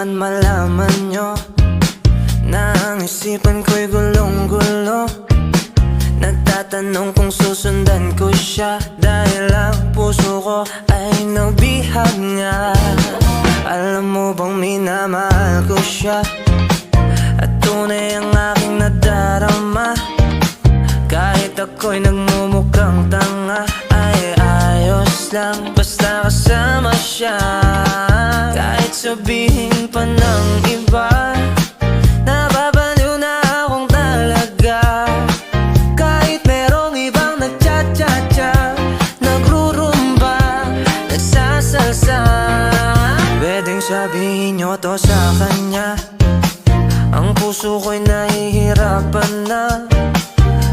naman malaman nyo na ang isipan ko'y gulong-gulo. Nagtatanong kung susundan ko siya, dahil ang puso ko ay nabihag nga. Alam mo bang minamahal ko siya, at tunay ang aking nadarama. Kahit ako'y nagmumukhang tanga, ay ayos lang basta kasama siya. Kahit sabihin pa ng iba, nababaliw na akong talaga. Kahit merong ibang nagcha-cha-cha, nagrurumba, nagsasalsa, pwedeng sabihin nyo to sa kanya. Ang puso ko'y nahihirapan na.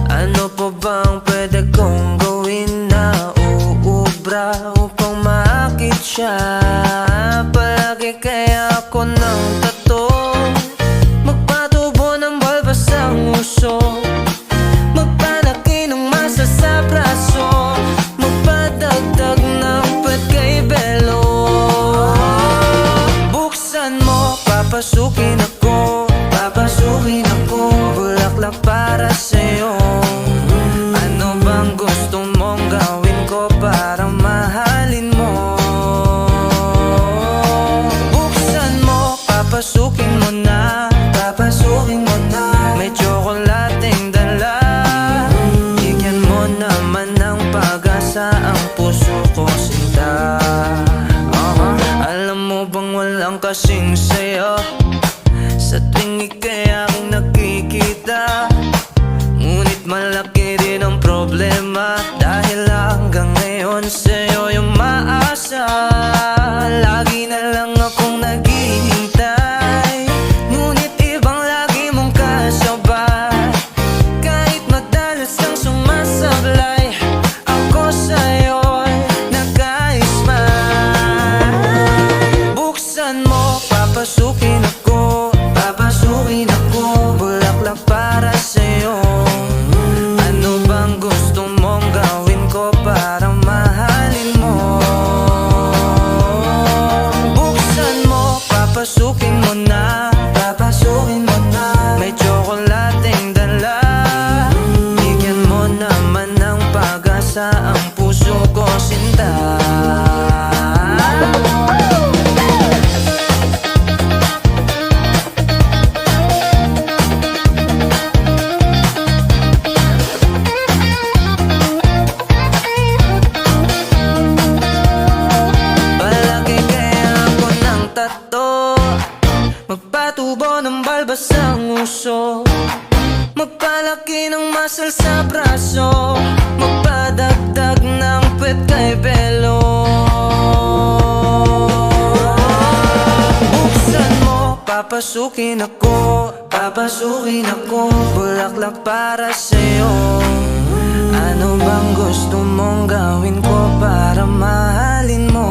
Ano pa bang pwede kong gawin na uubra upang maakit siya? Palagi kaya ako ng tato, magpatubo ng balbas ang uso, magpanaki ng masa sa braso, magpadagdag ng pet kay Belo. Buksan mo, papasukin ako, papasukin ako, bulaklak para sa'yo. Ano bang gusto mong gawin ko para mahalin mo? Buksan mo, papasukin mo na, papasukin mo na. May tsokolating dala, bigyan mo naman ng pag-asa ang puso ko, sinta. Alam mo bang walang kasing sayo sa tuwing ika'y aking nakikita? Ngunit malaki rin ang problema, dahil hanggang ngayon sa'yo yung maasa. Lagi na lang akong naghihintay, ngunit ibang lagi mong kasabay. Kahit madalas kang sumasablay, ako sa'yo'y nagka-smile. Buksan mo, papasukin ako, papasukin ako, bulaklak para sa'yo. Ano bang gusto mong gawin ko para mahalin mo? Buksan mo, papasukin mo na, papasukin mo na. May tsokolating dala, bigyan mo naman ng pag-asa ang puso ko, sinta. Magpatubo ng balbas ang uso, magpalaki ng muscle sa braso, magpadagdag ng pet kay Belo. Buksan mo, papasukin ako, papasukin ako, bulaklak para sa'yo. Ano bang gusto mong gawin ko para mahalin mo?